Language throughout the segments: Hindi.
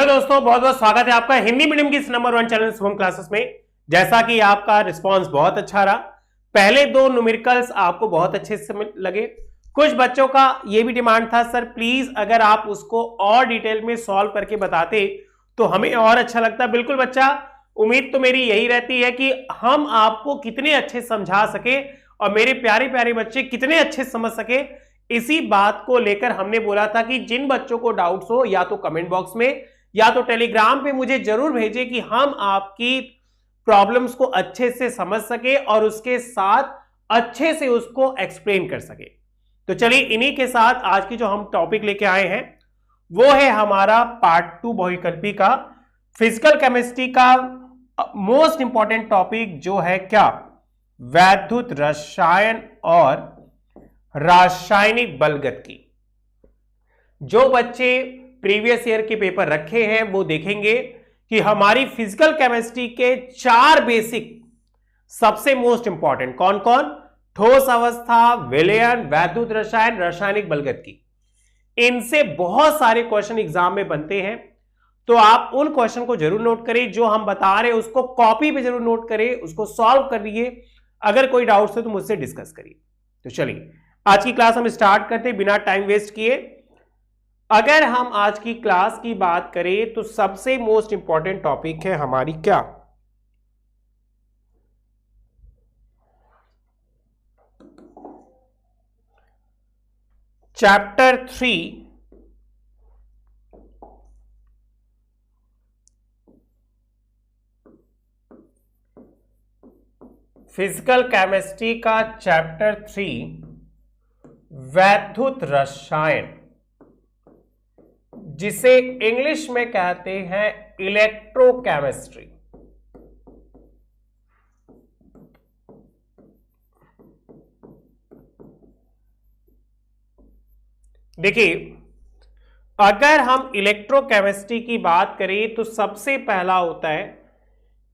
दोस्तों, बहुत बहुत स्वागत है आपका हिंदी मीडियम की इस नंबर 1 चैनल शुभम क्लासेस में। जैसा कि आपका रिस्पांस बहुत अच्छा रहा, पहले दो न्यूमेरिकल्स आपको बहुत अच्छे से लगे। कुछ बच्चों का यह भी डिमांड था, सर प्लीज अगर आप उसको और डिटेल में सॉल्व करके बताते तो हमें और अच्छा लगता। बिल्कुल बच्चा, उम्मीद तो मेरी यही रहती है कि हम आपको कितने अच्छे समझा सके और मेरे प्यारे प्यारे बच्चे कितने अच्छे समझ सके। इसी बात को लेकर हमने बोला था कि जिन बच्चों को डाउट्स हो या तो कमेंट बॉक्स में या तो टेलीग्राम पे मुझे जरूर भेजें कि हम आपकी प्रॉब्लम्स को अच्छे से समझ सके और उसके साथ अच्छे से उसको एक्सप्लेन कर सके। तो चलिए इन्हीं के साथ आज की जो हम टॉपिक लेके आए हैं वो है हमारा पार्ट 2 बहुविकल्पी का फिजिकल केमिस्ट्री का मोस्ट इंपॉर्टेंट टॉपिक जो है क्या, वैद्युत रसायन और रासायनिक बलगति। जो बच्चे प्रीवियस ईयर के पेपर रखे हैं वो देखेंगे कि हमारी फिजिकल केमिस्ट्री के 4 बेसिक सबसे मोस्ट इंपॉर्टेंट कौन कौन, ठोस अवस्था, विलयन, वैद्युत रसायन, रासायनिक बलगति। इनसे बहुत सारे क्वेश्चन एग्जाम में बनते हैं, तो आप उन क्वेश्चन को जरूर नोट करें। जो हम बता रहे हैं उसको कॉपी पे जरूर नोट करें, उसको सॉल्व करिए। अगर कोई डाउट्स है तो मुझसे डिस्कस करिए। तो चलिए आज की क्लास हम स्टार्ट करते हैं बिना टाइम वेस्ट किए। अगर हम आज की क्लास की बात करें तो सबसे मोस्ट इंपॉर्टेंट टॉपिक है हमारी क्या, चैप्टर 3 फिजिकल केमिस्ट्री का चैप्टर 3 वैद्युत रसायन, जिसे इंग्लिश में कहते हैं इलेक्ट्रोकेमिस्ट्री। देखिए, अगर हम इलेक्ट्रोकेमिस्ट्री की बात करें तो सबसे पहला होता है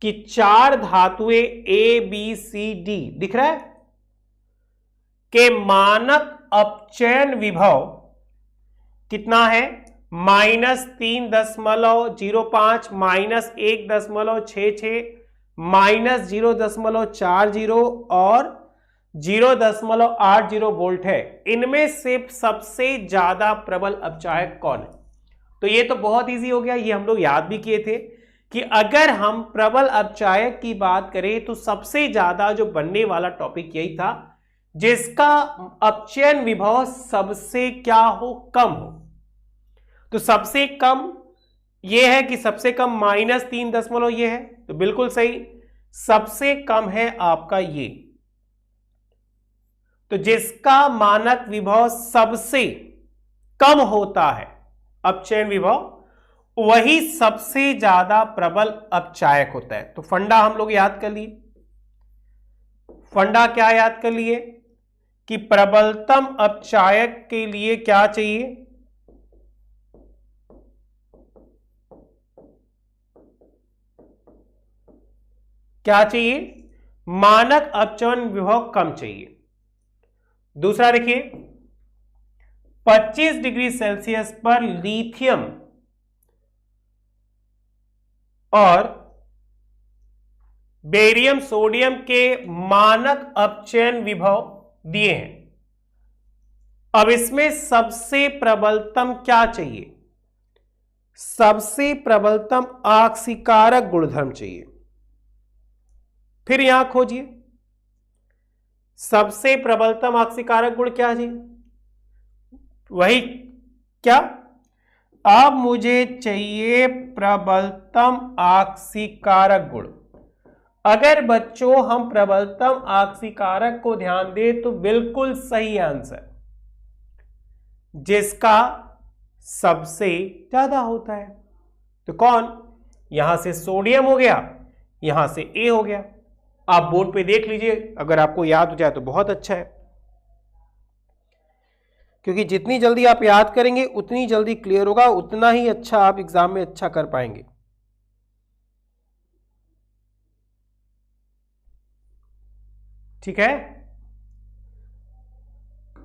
कि 4 धातुएं ए बी सी डी दिख रहा है के मानक अपचयन विभव कितना है, -3.05 -1.66 -0.40 और 0.80 वोल्ट है। इनमें से सबसे ज्यादा प्रबल अपचायक कौन है? तो ये तो बहुत इजी हो गया, ये हम लोग याद भी किए थे कि अगर हम प्रबल अपचायक की बात करें तो सबसे ज्यादा जो बनने वाला टॉपिक यही था जिसका अपचयन विभव सबसे क्या हो, कम हो। तो सबसे कम यह है कि सबसे कम -3 ये है, तो बिल्कुल सही। सबसे कम है आपका ये, तो जिसका मानक विभव सबसे कम होता है अपचयन विभव, वही सबसे ज्यादा प्रबल अपचायक होता है। तो फंडा हम लोग याद कर लिए। फंडा क्या याद कर लिए कि प्रबलतम अपचायक के लिए क्या चाहिए, क्या चाहिए, मानक अपचयन विभव कम चाहिए। दूसरा देखिए, 25 डिग्री सेल्सियस पर लिथियम और बेरियम सोडियम के मानक अपचयन विभव दिए हैं। अब इसमें सबसे प्रबलतम क्या चाहिए, सबसे प्रबलतम आक्सीकारक गुणधर्म चाहिए। फिर यहां खोजिए सबसे प्रबलतम आक्सीकारक गुण क्या चाहिए, वही क्या, अब मुझे चाहिए प्रबलतम आक्सीकारक गुण। अगर बच्चों हम प्रबलतम आक्सीकारक को ध्यान दें तो बिल्कुल सही आंसर जिसका सबसे ज्यादा होता है। तो कौन, यहां से सोडियम हो गया, यहां से ए हो गया। आप बोर्ड पे देख लीजिए, अगर आपको याद हो जाए तो बहुत अच्छा है, क्योंकि जितनी जल्दी आप याद करेंगे उतनी जल्दी क्लियर होगा, उतना ही अच्छा आप एग्जाम में अच्छा कर पाएंगे। ठीक है,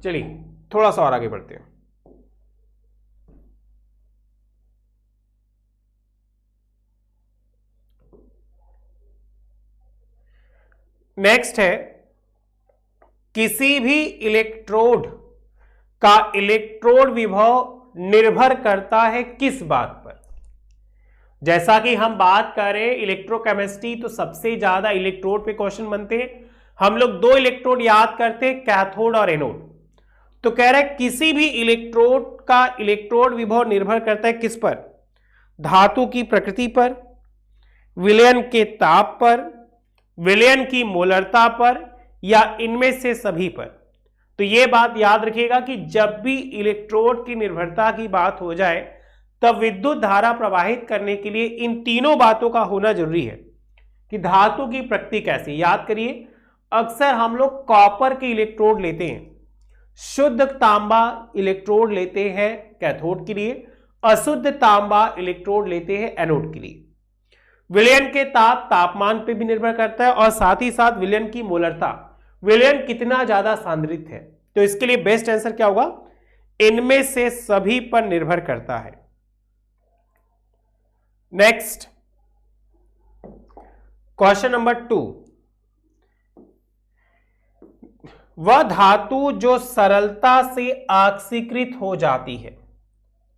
चलिए थोड़ा सा और आगे बढ़ते हैं। नेक्स्ट है, किसी भी इलेक्ट्रोड का इलेक्ट्रोड विभव निर्भर करता है किस बात पर? जैसा कि हम बात करें इलेक्ट्रोकेमिस्ट्री, तो सबसे ज्यादा इलेक्ट्रोड पे क्वेश्चन बनते हैं। हम लोग दो इलेक्ट्रोड याद करते हैं, कैथोड और एनोड। तो कह रहे हैं किसी भी इलेक्ट्रोड का इलेक्ट्रोड विभव निर्भर करता है किस पर? धातु की प्रकृति पर, विलयन के ताप पर, विलयन की मोलरता पर, या इनमें से सभी पर। तो यह बात याद रखिएगा कि जब भी इलेक्ट्रोड की निर्भरता की बात हो जाए तब विद्युत धारा प्रवाहित करने के लिए इन तीनों बातों का होना जरूरी है कि धातु की प्रकृति कैसी। याद करिए, अक्सर हम लोग कॉपर के इलेक्ट्रोड लेते हैं, शुद्ध तांबा इलेक्ट्रोड लेते हैं कैथोड के लिए, अशुद्ध तांबा इलेक्ट्रोड लेते हैं एनोड के लिए। विलयन के ताप तापमान पे भी निर्भर करता है और साथ ही साथ विलयन की मोलरता, विलयन कितना ज्यादा सांद्रित है। तो इसके लिए बेस्ट आंसर क्या होगा? इनमें से सभी पर निर्भर करता है। नेक्स्ट क्वेश्चन नंबर 2, वह धातु जो सरलता से ऑक्सीकृत हो जाती है।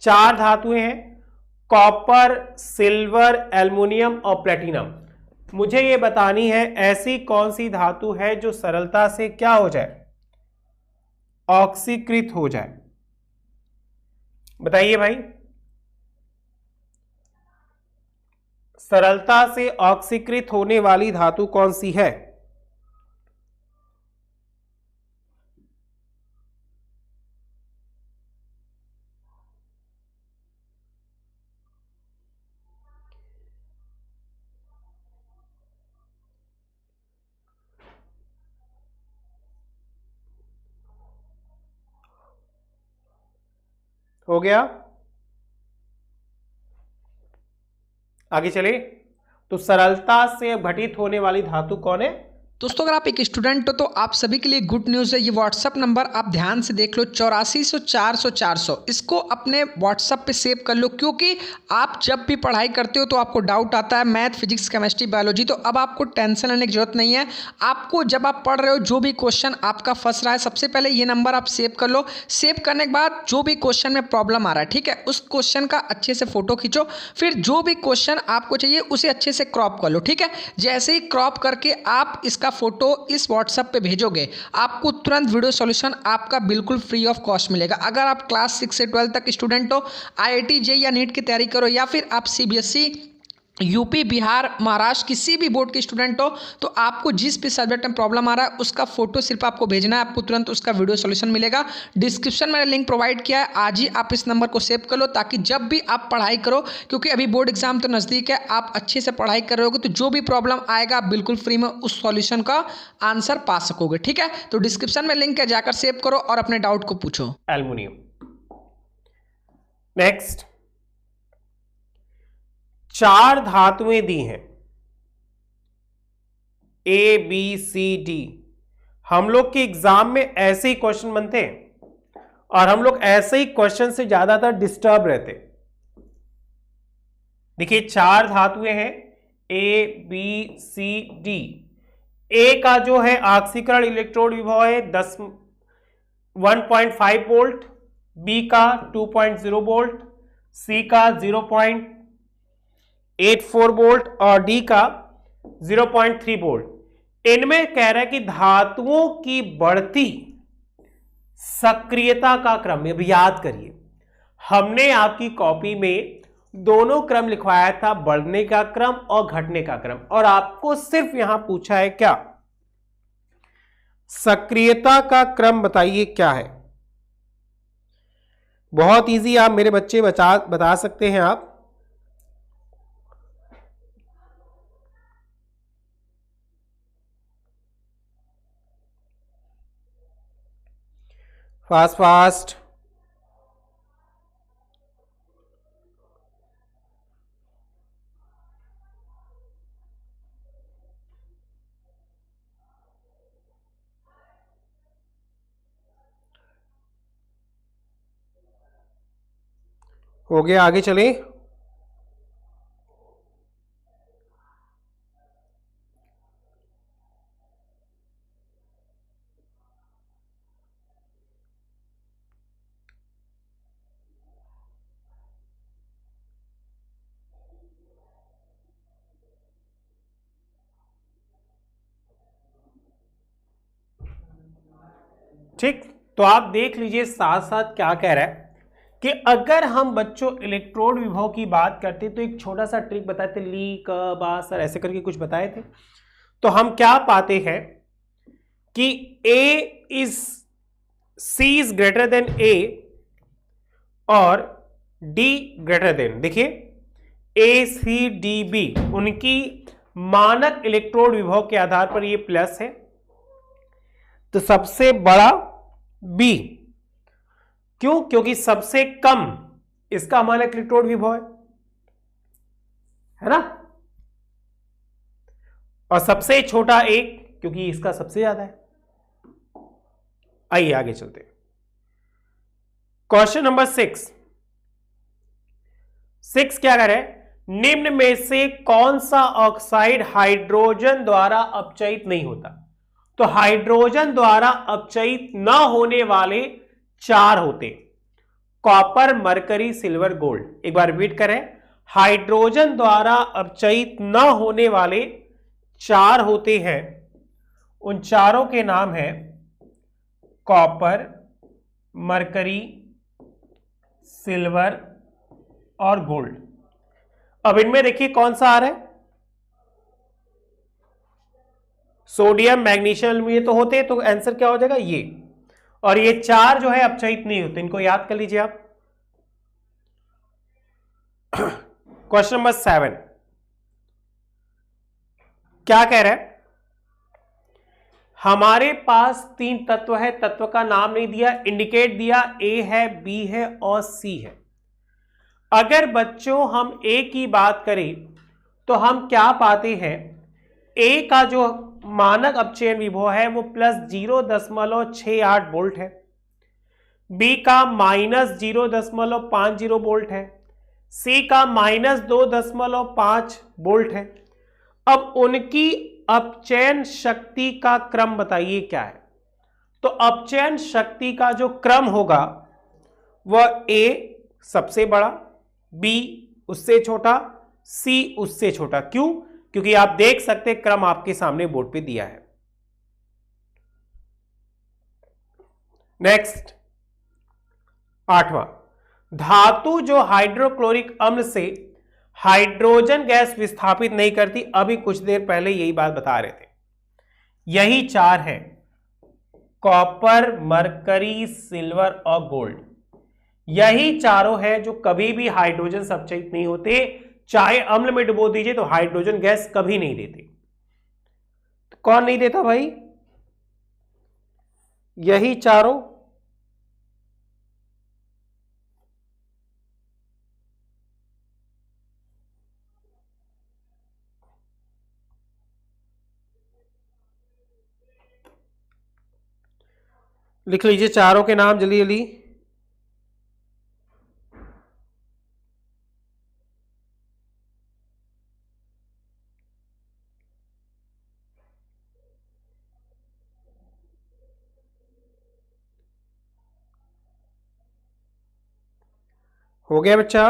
4 धातुएं हैं, कॉपर, सिल्वर, एल्युमिनियम और प्लेटिनम। मुझे यह बतानी है ऐसी कौन सी धातु है जो सरलता से क्या हो जाए? ऑक्सीकृत हो जाए। बताइए भाई, सरलता से ऑक्सीकृत होने वाली धातु कौन सी है? हो गया? आगे चले। तो सरलता से घटित होने वाली धातु कौन है? दोस्तों अगर आप एक स्टूडेंट हो तो आप सभी के लिए गुड न्यूज़ है। ये व्हाट्सअप नंबर आप ध्यान से देख लो, 8400 इसको अपने व्हाट्सअप पे सेव कर लो, क्योंकि आप जब भी पढ़ाई करते हो तो आपको डाउट आता है मैथ, फिजिक्स, केमिस्ट्री, बायोलॉजी, तो अब आपको टेंशन लेने की जरूरत नहीं है। आपको जब आप पढ़ रहे हो जो भी क्वेश्चन आपका फंस रहा है, सबसे पहले ये नंबर आप सेव कर लो। सेव करने के बाद जो भी क्वेश्चन में प्रॉब्लम आ रहा है, ठीक है, उस क्वेश्चन का अच्छे से फोटो खींचो, फिर जो भी क्वेश्चन आपको चाहिए उसे अच्छे से क्रॉप कर लो, ठीक है। जैसे ही क्रॉप करके आप इसका फोटो इस व्हाट्सएप पे भेजोगे, आपको तुरंत वीडियो सॉल्यूशन आपका बिल्कुल फ्री ऑफ कॉस्ट मिलेगा। अगर आप क्लास 6 से 12 तक स्टूडेंट हो, IIT JEE या नीट की तैयारी करो, या फिर आप CBSE, यूपी, बिहार, महाराष्ट्र किसी भी बोर्ड के स्टूडेंट हो, तो आपको जिस भी सब्जेक्ट में प्रॉब्लम आ रहा है उसका फोटो सिर्फ आपको भेजना है, आपको तुरंत उसका वीडियो सॉल्यूशन मिलेगा। डिस्क्रिप्शन में लिंक प्रोवाइड किया है, आज ही आप इस नंबर को सेव कर लो, ताकि जब भी आप पढ़ाई करो, क्योंकि अभी बोर्ड एग्जाम तो नज़दीक है, आप अच्छे से पढ़ाई कर रहे होगे तो जो भी प्रॉब्लम आएगा आप बिल्कुल फ्री में उस सॉल्यूशन का आंसर पा सकोगे, ठीक है। तो डिस्क्रिप्शन में लिंक है, जाकर सेव करो और अपने डाउट को पूछो। एल्युमिनियम। नेक्स्ट, 4 धातुएं दी हैं ABCD। हम लोग के एग्जाम में ऐसे ही क्वेश्चन बनते हैं और हम लोग ऐसे ही क्वेश्चन से ज्यादातर डिस्टर्ब रहते। देखिए 4 धातुएं हैं ABCD। ए का जो है ऑक्सीकरण इलेक्ट्रोड विभव है 1.5 वोल्ट, बी का 2.0 वोल्ट, सी का 0.84 वोल्ट और डी का 0.3 वोल्ट। इनमें कह रहा है कि धातुओं की बढ़ती सक्रियता का क्रम। अब याद करिए, हमने आपकी कॉपी में दोनों क्रम लिखवाया था, बढ़ने का क्रम और घटने का क्रम, और आपको सिर्फ यहां पूछा है क्या, सक्रियता का क्रम बताइए क्या है। बहुत इजी, आप मेरे बच्चे बता सकते हैं आप। Fast fast. हो गया, आगे चले। ठीक, तो आप देख लीजिए साथ साथ क्या कह रहा है कि अगर हम बच्चों इलेक्ट्रोड विभव की बात करते तो एक छोटा सा ट्रिक बताए थे, ली क बा सर ऐसे करके कुछ बताए थे। तो हम क्या पाते हैं कि C is greater than A और D ग्रेटर देन, देखिए ACDB उनकी मानक इलेक्ट्रोड विभव के आधार पर ये प्लस है, तो सबसे बड़ा B, क्यों? क्योंकि सबसे कम इसका मानक इलेक्ट्रोड विभव है ना, और सबसे छोटा एक क्योंकि इसका सबसे ज्यादा है। आइए आगे चलते हैं। क्वेश्चन नंबर 6 क्या कह रहा है, निम्न में से कौन सा ऑक्साइड हाइड्रोजन द्वारा अपचयित नहीं होता? तो हाइड्रोजन द्वारा अपचयित न होने वाले 4 होते, कॉपर, मरकरी, सिल्वर, गोल्ड। एक बार रिपीट करें, हाइड्रोजन द्वारा अपचयित न होने वाले 4 होते हैं, उन चारों के नाम है कॉपर, मरकरी, सिल्वर और गोल्ड। अब इनमें देखिए कौन सा आ रहा है, सोडियम, मैग्नीशियम, ये तो होते हैं, तो आंसर क्या हो जाएगा ये, और ये 4 जो है अपचयित नहीं होते, इनको याद कर लीजिए आप। क्वेश्चन नंबर 7 क्या कह रहा है, हमारे पास 3 तत्व है, तत्व का नाम नहीं दिया, इंडिकेट दिया, A है, B है और C है। अगर बच्चों हम A की बात करें तो हम क्या पाते हैं, A का जो मानक अपचयन विभव है वो +0.68 वोल्ट है, B का -0.50 वोल्ट है, C का -2.5 वोल्ट है। अब उनकी अपचयन शक्ति का क्रम बताइए क्या है? तो अपचयन शक्ति का जो क्रम होगा वह A सबसे बड़ा, B उससे छोटा, C उससे छोटा। क्यों? क्योंकि आप देख सकते क्रम आपके सामने बोर्ड पे दिया है। नेक्स्ट 8वां, धातु जो हाइड्रोक्लोरिक अम्ल से हाइड्रोजन गैस विस्थापित नहीं करती, अभी कुछ देर पहले यही बात बता रहे थे। यही 4 हैं, कॉपर, मरकरी, सिल्वर और गोल्ड। यही चारों हैं जो कभी भी हाइड्रोजन से अपचयित नहीं होते, चाहे अम्ल में डुबो दीजिए तो हाइड्रोजन गैस कभी नहीं देते। तो कौन नहीं देता भाई? यही चारों। लिख लीजिए चारों के नाम जल्दी जल्दी। हो गया बच्चा?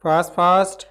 Fast fast.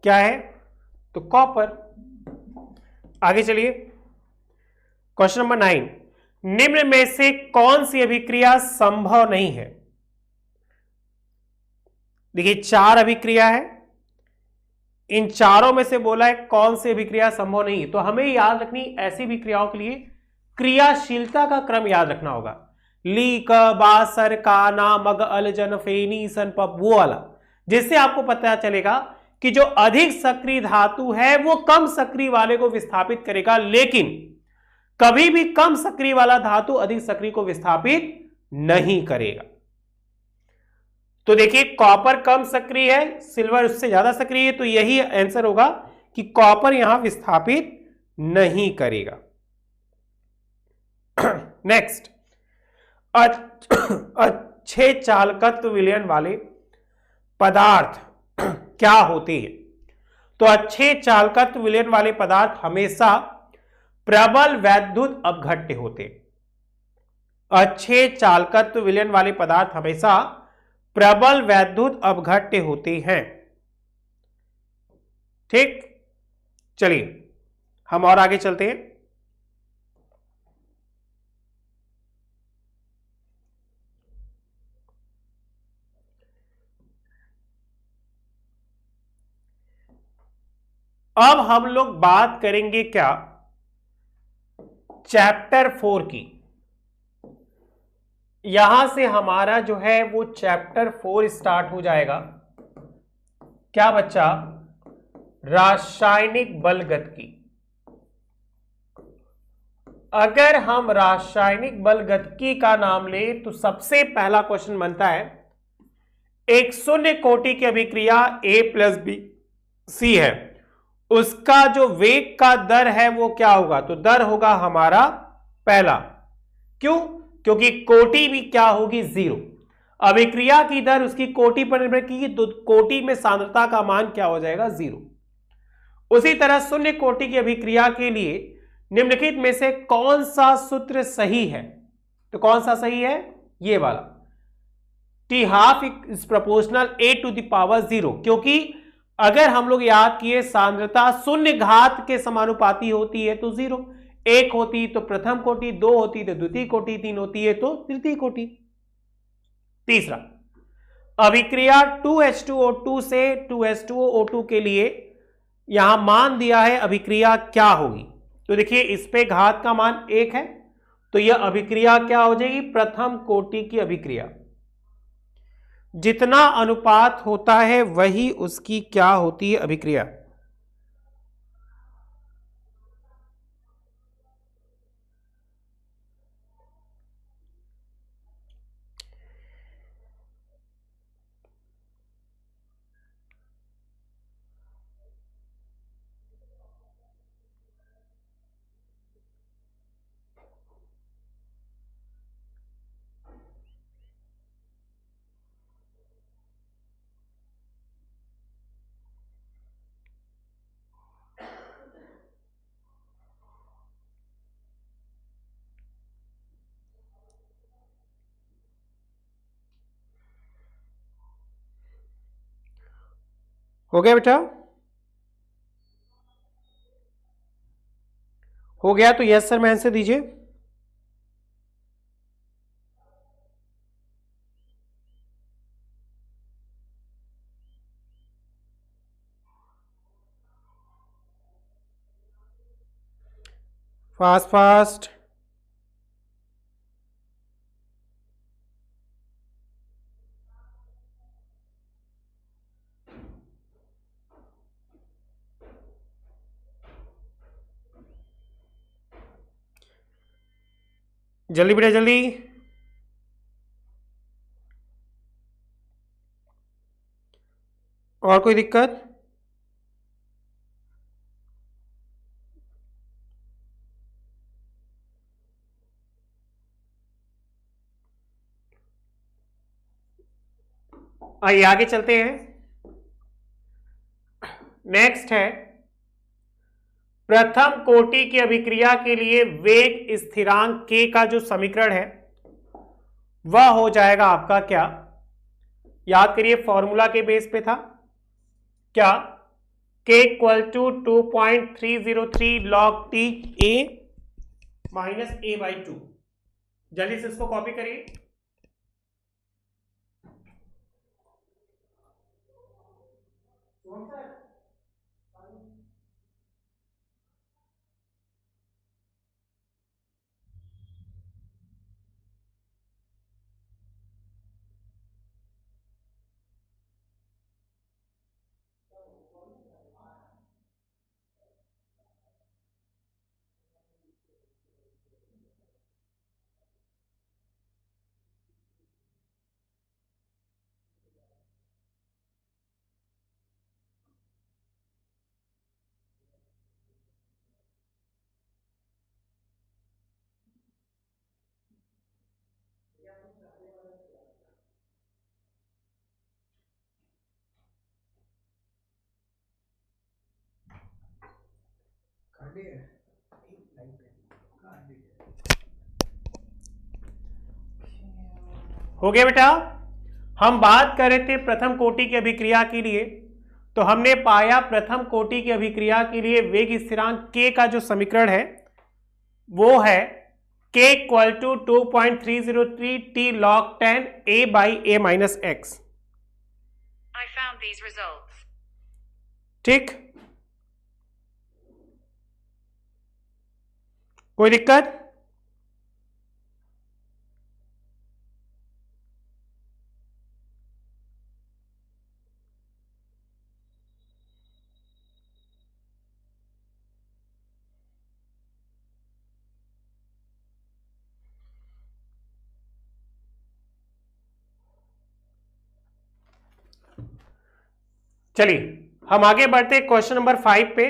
क्या है? तो कॉपर। आगे चलिए, क्वेश्चन नंबर 9, निम्न में से कौन सी अभिक्रिया संभव नहीं है? देखिए 4 अभिक्रिया है, इन चारों में से बोला है कौन सी अभिक्रिया संभव नहीं है, तो हमें याद रखनी ऐसी अभिक्रियाओं के लिए क्रियाशीलता का क्रम याद रखना होगा। ली क बा सर का ना मग अल जन फेनी सन पप, वो वाला, जिससे आपको पता चलेगा कि जो अधिक सक्रिय धातु है वो कम सक्रिय वाले को विस्थापित करेगा, लेकिन कभी भी कम सक्रिय वाला धातु अधिक सक्रिय को विस्थापित नहीं करेगा। तो देखिए कॉपर कम सक्रिय है, सिल्वर उससे ज्यादा सक्रिय है, तो यही आंसर होगा कि कॉपर यहां विस्थापित नहीं करेगा। नेक्स्ट, अच्छे चालकत्व विलयन वाले पदार्थ क्या होते हैं? तो अच्छे चालकत्व विलयन वाले पदार्थ हमेशा प्रबल वैद्युत अपघट्य होते हैं। अच्छे चालकत्व विलयन वाले पदार्थ हमेशा प्रबल वैद्युत अपघट्य होते हैं। ठीक, चलिए हम और आगे चलते हैं। अब हम लोग बात करेंगे क्या, चैप्टर 4 की। यहां से हमारा जो है वो चैप्टर 4 स्टार्ट हो जाएगा। क्या बच्चा? रासायनिक बलगतिकी। अगर हम रासायनिक बलगतिकी का नाम ले तो सबसे पहला क्वेश्चन बनता है, एक शून्य कोटि की अभिक्रिया A + B C है, उसका जो वेग का दर है वो क्या होगा? तो दर होगा हमारा पहला। क्यों? क्योंकि कोटि भी क्या होगी? 0। अभिक्रिया की दर उसकी कोटि पर निर्भर की, तो कोटि में सांद्रता का मान क्या हो जाएगा? 0। उसी तरह शून्य कोटि की अभिक्रिया के लिए निम्नलिखित में से कौन सा सूत्र सही है? तो कौन सा सही है? ये वाला, T½ इज प्रोपोर्शनल A⁴, क्योंकि अगर हम लोग याद किए सांद्रता शून्य घात के समानुपाती होती है तो 0, 1 होती तो प्रथम कोटि, 2 होती तो द्वितीय कोटि, 3 होती है तो तृतीय कोटि। तीसरा, अभिक्रिया 2H2O2 से 2H2O2 के लिए यहां मान दिया है अभिक्रिया क्या होगी? तो देखिए इस पे घात का मान 1 है, तो यह अभिक्रिया क्या हो जाएगी? प्रथम कोटि की अभिक्रिया। जितना अनुपात होता है वही उसकी क्या होती है? अभिक्रिया। हो गया बेटा? हो गया तो यस सर में आंसर दीजिए। Fast fast. जल्दी बेटा जल्दी। और कोई दिक्कत? आइए आगे चलते हैं। नेक्स्ट है, प्रथम कोटि की अभिक्रिया के लिए वेग स्थिरांक k का जो समीकरण है वह हो जाएगा आपका क्या? याद करिए फॉर्मूला के बेस पे था क्या? k = 2.303 log t a - a/2। जल्दी से इसको कॉपी करिए। हो गया बेटा। हम बात कर रहे थे प्रथम कोटि की अभिक्रिया के लिए, तो हमने पाया प्रथम कोटि की अभिक्रिया के लिए वेग स्थिरांक k का जो समीकरण है वो है k equal to 2.303 t log 10 a by a minus x। I found these results. ठीक, कोई दिक्कत? चलिए हम आगे बढ़ते क्वेश्चन नंबर 5 पे।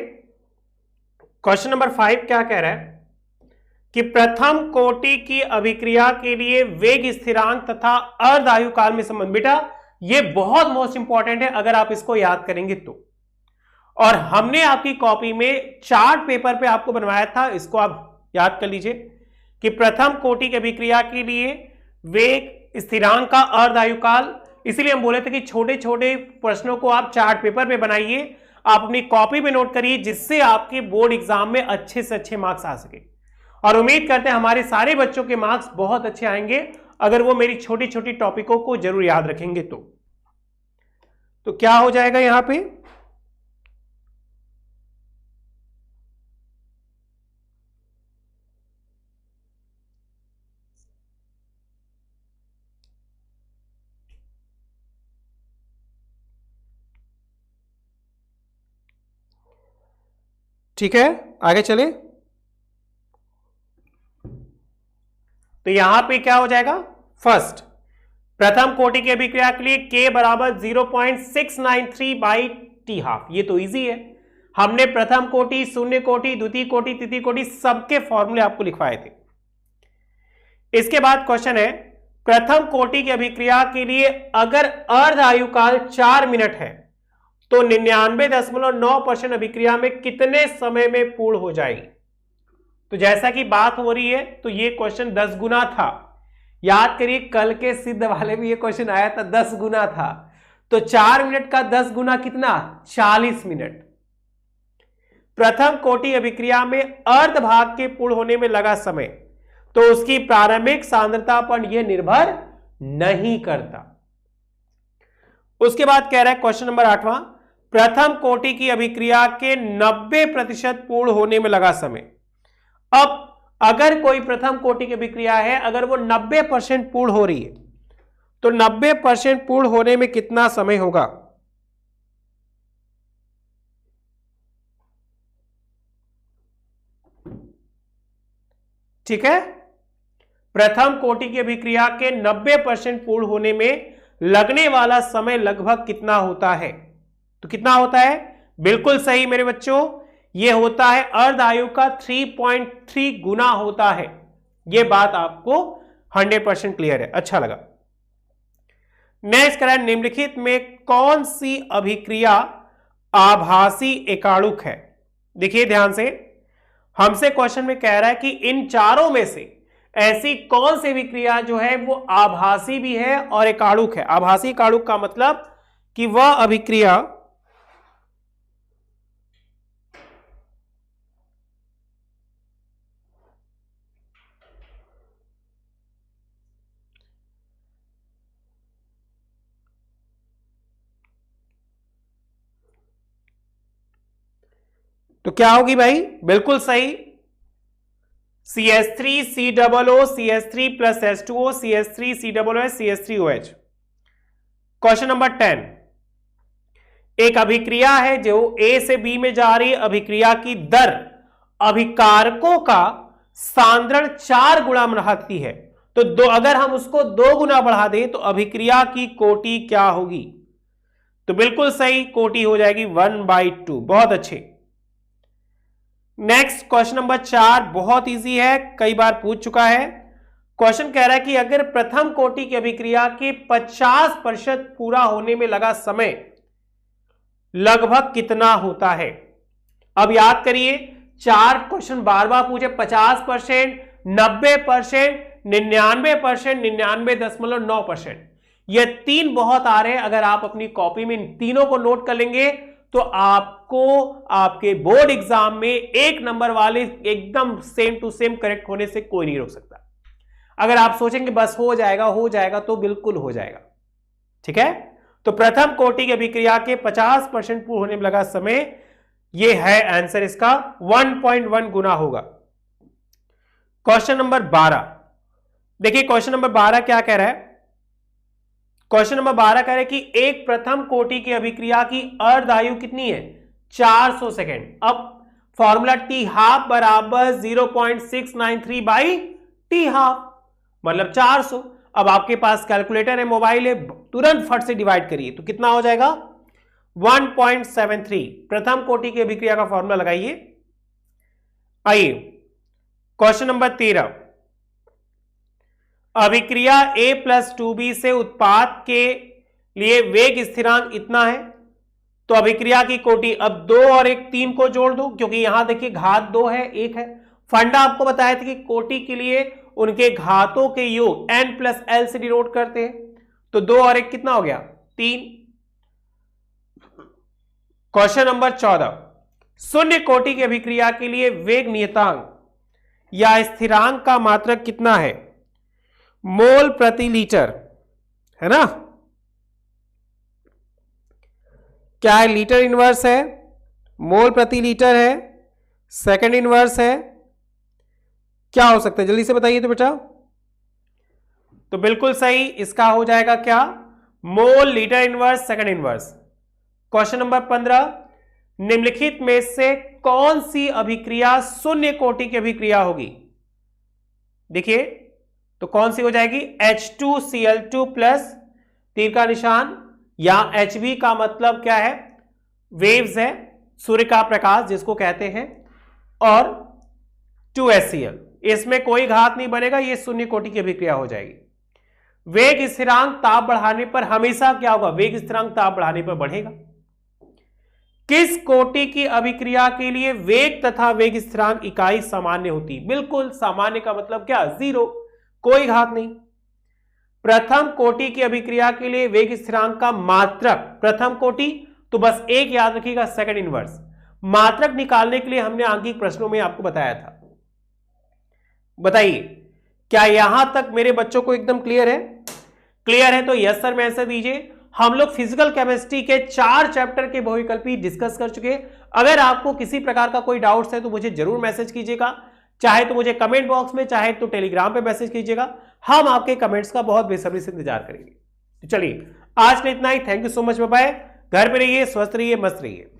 क्वेश्चन नंबर 5 क्या कह रहा है कि प्रथम कोटि की अभिक्रिया के लिए वेग स्थिरांक तथा अर्ध आयुकाल में संबंध। बेटा ये बहुत मोस्ट इंपॉर्टेंट है, अगर आप इसको याद करेंगे तो। और हमने आपकी कॉपी में चार्ट पेपर पे आपको बनवाया था, इसको आप याद कर लीजिए कि प्रथम कोटि की अभिक्रिया के लिए वेग स्थिरांक का अर्ध आयुकाल। इसीलिए हम बोले थे कि छोटे छोटे प्रश्नों को आप चार्ट पेपर पे बनाइए, आप अपनी कॉपी में नोट करिए, जिससे आपके बोर्ड एग्जाम में अच्छे से अच्छे मार्क्स आ सके। और उम्मीद करते हैं हमारे सारे बच्चों के मार्क्स बहुत अच्छे आएंगे अगर वो मेरी छोटी छोटी टॉपिकों को जरूर याद रखेंगे तो क्या हो जाएगा यहां पे, ठीक है आगे चले। तो यहां पे क्या हो जाएगा, फर्स्ट प्रथम कोटि की अभिक्रिया के लिए k बराबर 0.693 बाई टी हाफ। ये तो इजी है, हमने प्रथम कोटि, शून्य कोटि, द्वितीय कोटि, तृतीय कोटि सबके फॉर्मूले आपको लिखवाए थे। इसके बाद क्वेश्चन है प्रथम कोटि की अभिक्रिया के लिए अगर अर्ध आयुकाल 4 मिनट है तो 99.9% अभिक्रिया में कितने समय में पूर्ण हो जाएगी। तो जैसा कि बात हो रही है तो ये क्वेश्चन 10 गुना था, याद करिए कल के सिद्ध वाले में ये क्वेश्चन आया था 10 गुना था। तो 4 मिनट का 10 गुना कितना, 40 मिनट। प्रथम कोटि अभिक्रिया में अर्ध भाग के पूर्ण होने में लगा समय तो उसकी प्रारंभिक सांद्रता पर यह निर्भर नहीं करता। उसके बाद कह रहा है क्वेश्चन नंबर 8वां, प्रथम कोटि की अभिक्रिया के 90% पूर्ण होने में लगा समय। अब अगर कोई प्रथम कोटि की अभिक्रिया है, अगर वो 90% पूर्ण हो रही है तो 90% पूर्ण होने में कितना समय होगा। ठीक है, प्रथम कोटि की अभिक्रिया के 90% पूर्ण होने में लगने वाला समय लगभग कितना होता है। तो कितना होता है, बिल्कुल सही मेरे बच्चों, यह होता है अर्ध आयु का 3.3 गुना होता है। यह बात आपको 100% क्लियर है, अच्छा लगा। नेक्स्ट करें, निम्नलिखित में कौन सी अभिक्रिया आभासी एकाणुक है। देखिए ध्यान से, हमसे क्वेश्चन में कह रहा है कि इन चारों में से ऐसी कौन सी अभिक्रिया जो है वो आभासी भी है और एकाणुक है। आभासी एकाणुक का मतलब कि वह अभिक्रिया तो क्या होगी भाई, बिल्कुल सही, CH3 COO CH3 plus H2O CH3 COO CH3OH। Question number 10, एक अभिक्रिया है जो A से B में जा रही है, अभिक्रिया की दर अभिकारकों का सांद्रण 4 गुना बढ़ाती है। तो अगर हम उसको 2 गुना बढ़ा दें तो अभिक्रिया की कोटि क्या होगी। तो बिल्कुल सही, कोटि हो जाएगी 1/2। बहुत अच्छे। नेक्स्ट क्वेश्चन नंबर 4 बहुत इजी है, कई बार पूछ चुका है। क्वेश्चन कह रहा है कि अगर प्रथम कोटि की अभिक्रिया के 50% पूरा होने में लगा समय लगभग कितना होता है। अब याद करिए 4 क्वेश्चन बार बार पूछे, 50%, 90%, 99%, 99.9%, ये 3 बहुत आ रहे हैं। अगर आप अपनी कॉपी में इन तीनों को नोट कर लेंगे तो आपको आपके बोर्ड एग्जाम में 1 नंबर वाले एकदम सेम टू सेम करेक्ट होने से कोई नहीं रोक सकता। अगर आप सोचेंगे बस हो जाएगा तो बिल्कुल हो जाएगा। ठीक है, तो प्रथम कोटि की अभिक्रिया के 50% पूर्ण होने में लगा समय, यह है आंसर इसका 1.1 गुना होगा। क्वेश्चन नंबर 12 देखिए, क्वेश्चन नंबर 12 क्या कह रहा है? क्वेश्चन नंबर 12 कह रहा है कि एक प्रथम कोटि की अभिक्रिया की अर्ध आयु कितनी है? 400 सेकेंड। अब फॉर्मूला टी हाफ बराबर 0.693 बाई टी हाफ, मतलब 400। अब आपके पास कैलकुलेटर है, मोबाइल है, तुरंत फट से डिवाइड करिए तो कितना हो जाएगा? 1.73। प्रथम कोटि की अभिक्रिया का फॉर्मूला लगाइए। आइए क्वेश्चन नंबर 13, अभिक्रिया A + 2B से उत्पाद के लिए वेग स्थिरांक इतना है, तो अभिक्रिया की कोटि, अब 2 और 1 3 को जोड़ दो, क्योंकि यहां देखिए घात 2 है 1 है। फंडा आपको बताया था कि कोटि के लिए उनके घातों के योग n + l से डिनोट करते हैं, तो 2 और 1 कितना हो गया? 3। क्वेश्चन नंबर 14, शून्य कोटि की अभिक्रिया के लिए वेग नियतांक या स्थिरांक का मात्रक कितना है? मोल प्रति लीटर, है ना? क्या है? लीटर इनवर्स है, मोल प्रति लीटर है, सेकंड इनवर्स है, क्या हो सकता है? जल्दी से बताइए तो बेटा। तो बिल्कुल सही, इसका हो जाएगा क्या? Mole, litre inverse, second inverse. Question number 15, निम्नलिखित में से कौन सी अभिक्रिया शून्य कोटि की अभिक्रिया होगी? देखिए तो कौन सी हो जाएगी? H2Cl2 प्लस तीर का निशान, या Hv का मतलब क्या है? वेव्स है, सूर्य का प्रकाश जिसको कहते हैं, और 2HCl। इसमें कोई घात नहीं बनेगा, यह शून्य कोटि की अभिक्रिया हो जाएगी। वेग स्थिरांक ताप बढ़ाने पर हमेशा क्या होगा? वेग स्थिरांक ताप बढ़ाने पर बढ़ेगा। किस कोटि की अभिक्रिया के लिए वेग तथा वेग स्थिरांक इकाई सामान्य होती? बिल्कुल सामान्य का मतलब क्या? 0, कोई घात नहीं। प्रथम कोटि की अभिक्रिया के लिए वेग स्थिरांक का मात्रक, प्रथम कोटि तो बस एक याद रखिएगा, सेकंड इनवर्स। मात्रक निकालने के लिए हमने आंकिक प्रश्नों में आपको बताया था। बताइए क्या यहां तक मेरे बच्चों को एकदम क्लियर है? क्लियर है तो यस सर में आंसर दीजिए। हम लोग फिजिकल केमिस्ट्री के 4 चैप्टर के बहुविकल्पी डिस्कस कर चुके। अगर आपको किसी प्रकार का कोई डाउट्स है तो मुझे जरूर मैसेज कीजिएगा, चाहे तो मुझे कमेंट बॉक्स में, चाहे तो टेलीग्राम पे मैसेज कीजिएगा। हम आपके कमेंट्स का बहुत बेसब्री से इंतजार करेंगे। तो चलिए आज के लिए इतना ही। Thank you so much, bye bye. घर पे रहिए, स्वस्थ रहिए, मस्त रहिए।